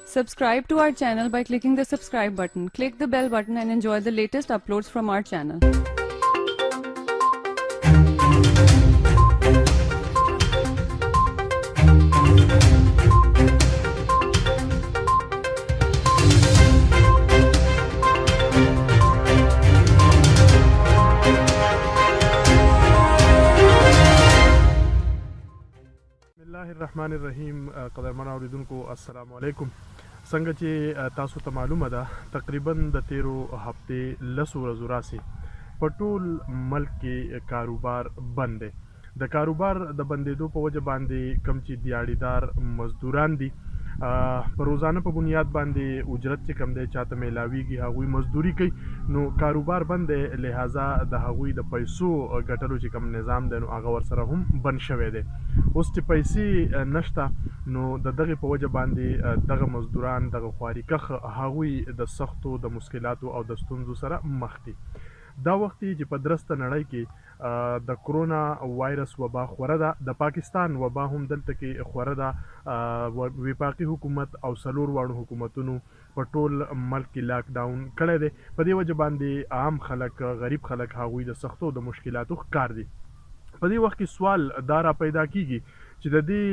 Subscribe to our channel by clicking the subscribe button. Click the bell button and enjoy the latest uploads from our channel. بسم الله الرحمن الرحیم. قدرمن اوریدونکو السلام علیکم. څنګه چې تاسو ته معلومه ده تقریبا د تیرو هفتې لسو ورځو راسي په ټول ملک کې کاروبار بند دی. د کاروبار د بندېدو په وجه باندې کم چې دیاړیدار مزدوران دي په روزانه په بنیاد باندې اجرت چې کم دی چاته میلاویږي هغوی مزدوري کوي، نو کاروبار بند دی، لہذا د هغوی د پیسو ګټلو چې کم نظام دی نو هغه ورسره هم بند شوی دی. اوس چې پیسې نشته نو د دغې په وجه باندې دغه مزدوران دغه خواريکخ هغوی د سختو د مشکلاتو او د ستونزو سره مخ دي. دا وخت چې په درسته نړۍ کې د کرونا وایرس وبا خوره ده، د پاکستان وبا هم دلته کې خوره ده. وفاقي حکومت او څلور واړو حکومتونو په ټول ملک کې لاک ډاون کړی دی. په دې وجه باندې عام خلک غریب خلک هغوی د سختو د مشکلاتو ښکار دي. په دې وخت کې سوال دا را پیدا کیږي چې د دې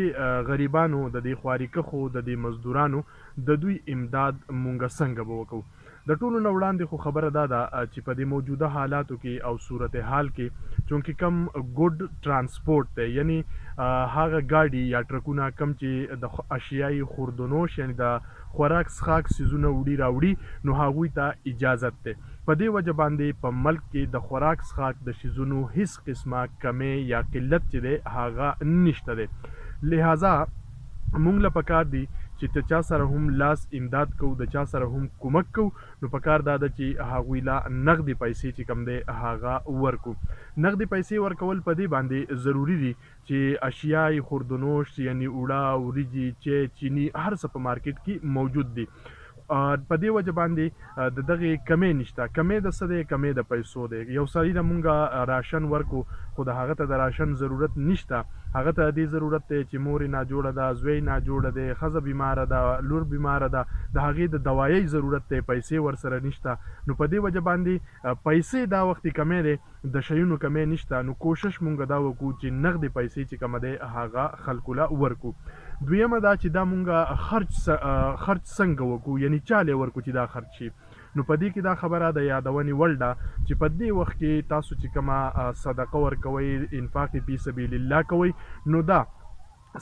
غریبانو د دې خواريکخو د دې مزدورانو د دوی امداد مونږ څنګه به وکړو. د ټولو نه وړاندې خو خبره دا ده چې په دې موجوده حالاتو کې او صورتحال کې چونکې کم ګډ ترانسپورټ دی، یعنی هغه ګاډي یا ټرکونه کم چې د اشیایي خوردونوش یعنی د خوراک څښاک څیزونه وړي راوړي نو هغوی ته اجازت دی. په دې وجه باندې په ملک کې د خوراک څښاک د شیزونو هیڅ قسمه کمی یا قلت چې دی هغه نشته دی. لہذا مونږ له پکار دی چې ته چا سره هم لاس امداد کوو، د چا سره هم کومک کوو، نو پکار دا ده چې هغوی لا نغدي پیسې چې کم دی هغه ورکو. نغدي پیسې ورکول په دې باندې ضروری دي چې اشیای خوردونوش یعنی اوړه، وریجې، چای، چینی هر څه په مارکیټ کې موجود دي. په دې وجه باندې د دغې کمی نشته. کمی د څه دی؟ کمی د پیسو دی. یو سړي ته مونږ راشن ورکو خو د هغه ته د راشن ضرورت نشته، هغه ته دې ضرورت دی چې مور یې ناجوړه ده، زوی ناجوړه دی، ښځه بیماره ده، لور بیماره ده، د هغې د دوایۍ ضرورت دی، پیسې ورسره نشته. نو په دې وجه باندې پیسې دا وخت کمی دی، د شیونو کمی نشته، نو کوشش مونږ دا وکړو چې نغدې پیسې چې کومه دی هغه خلکو له ورکو. دویمه دا چې دا مونږ خرچ څنګه وکړو، یعنی چاله ورکو چې دا خرچ شي. نو په دې کې دا خبره د یادونې وړ ده چې په دې وخت کې تاسو چې کومه صدقه ورکوئ، انفاق فی سبیل الله کوئ، نو دا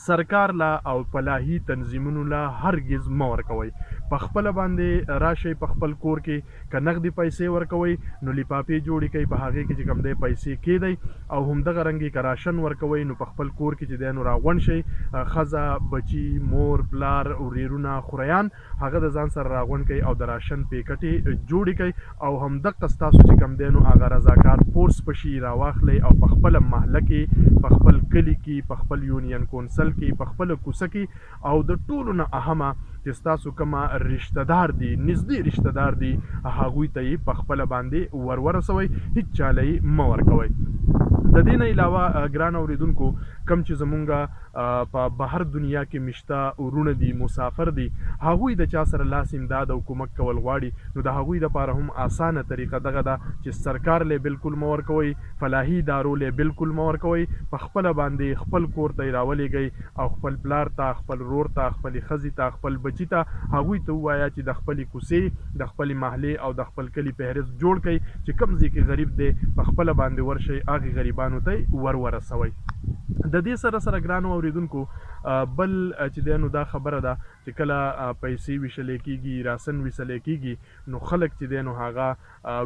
سرکار لا او فلاحي تنظیمونو لا هرگز مه ورکوئ. په خپله باندې راشئ په خپل کور کې که نغدي پیسې ورکوئ نو لفافې جوړې کوئ، په هغې کې چې کوم دی پیسې کیدئ، او همدغه رنګې که راشن ورکوئ نو په خپل کور کې چې دی نو راغونډ شئ، ښځه، بچي، مور، پلار، ورېرونه، خوریان هغه د ځان سره راغونډ کړئ او د راشن پیکټې جوړې کړئ، او همدغه ستاسو چې کوم دی نو هغه رضاکار فورس په شي راواخلئ او په خپله محله کې، په خپل کلي کې، په خپل یونین کونسل کې، په خپله کوڅه کې، او د ټولو نه اهمه چې ستاسو کومه رشته دار دي، نږدې رشته دار دي، هغوی ته یې په خپله باندې ورسوئ، هیڅ چاله یې مه ورکوئ. د دې نه علاوه ګران اوریدونکو کم چې زمونږ په بهر دنیا کې مشته ورونه دي، مسافر دي، هغوی د چا سره لاس امداد او کومک کول غواړي نو د هغوی دپاره هم اسانه طریقه دغه ده چې سرکار لی بالکل مه ورکوئ، فلاحي ادارو لی بالکل مه ورکوئ، په خپله باندې خپل کور ته یې راولېږئ او خپل پلار ته، خپل ورور ته، خپلې ښځې ته، خپل بچي ته هغوی ته ووایه چې د خپلې کوڅې، د خپلې محلې او د خپل کلي فهرست جوړ کړئ چې کوم ځای کې غریب دی په خپله باندې ورشئ، هغې غریبانو ته ورسوئ. د دې سره سره ګرانو اوریدونکو بل چې دی نو دا خبره ده چې کله پیسې ویشلې کېږي، راسن ویشلې کېږي نو خلک چې دی نو هغه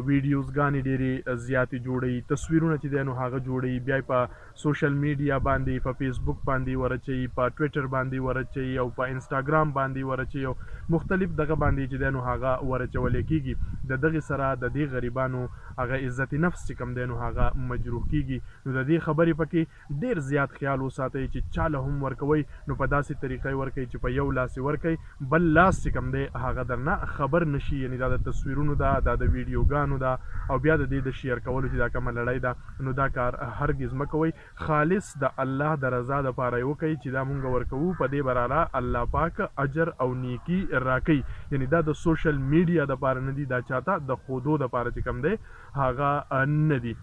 ویډیوزګانې ډېرې زیاتې جوړوي، تصویرونه چې دی نو هغه جوړوي، بیا یې په سوشل میډیا باندې، په فیسبوک باندې ورچوي، په ټویټر باندې ورچوي، او په انسټاګرام باندې ورچوي، او مختلف دغه باندې چې دی نو هغه ورچولی کېږي. د دغې سره د دې غریبانو هغه عزت نفس چې کوم دی نو هغه مجروح کېږي. نو د دې خبرې پکې ډېر زیات خیال وساتئ چې چاله هم ورکوئ نو په داسې طریقه یې ورکوئ چې په یو لاس یې ورکوئ، بل لاس چې کوم دی هغه درنه خبر نشي، یعنی دا د تصویرونو ده، دا د ویډیوګانو ده، او بیا د دې د شیر کولو چې دا کومه لړۍ ده نو دا کار هرګز مه کوئ. خالص د الله د رضا دپاره یې وکئ چې دا مونږ ورکوو په دې براله الله پاک اجر او نیکي راکوي. یعنی دا د سوشل میډیا دپاره نه دي، دا چاته د ښودو دپاره چې کوم دی هغه نه دي.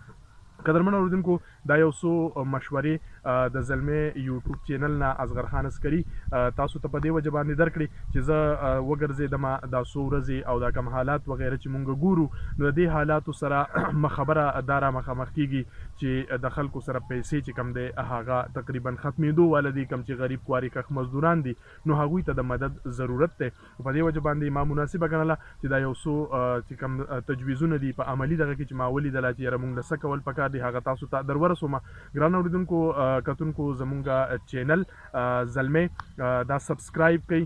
قدرمن اوریدونکو دا یو څو مشورې د زلمې یوټیوب چینل نه اصغر خان عسکري تاسو ته په دې وجه باندې درکړې چې زه وګرځېدمه دا څو ورځې او دا کم حالات وغیره چې مونږ ګورو نو د دې حالاتو سره خبره دا را مخامخ کیږي چې د خلکو سره پیسې چې کم دی هغه تقریبا ختمېدو واله دي. کم چې غریب خواري کښ مزدوران دي نو هغوی ته د مدد ضرورت دی. په دې وجه باندې ما مناسبه ګڼله چې دا یو څو چې کم تجویزونه دي په عملي دغه کې چې ما ولیدله چې یاره مونږ له څه کول پکار دی هغه تاسو ته در ورسومه. ګران اوریدونکو کتونکو زمونږ چینل زلمې دا سبسکرایب کړئ.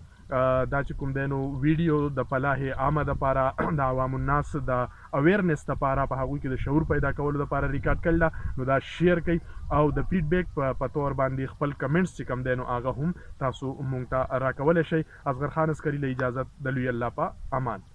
دا چې کوم دی نو ویډیو د فلاح عامه دپاره د عوام الناس د اویرنس دپاره په هغوی کې د شعور پیدا کولو دپاره ریکارډ کړل ده نو دا شیر کړئ او د فیډبیک په طور باندې خپل کمنټس چې کوم دی نو هغه هم تاسو مونږ ته راکولی شئ. اصغر خان عسکري له اجازت د لوی الله په امان.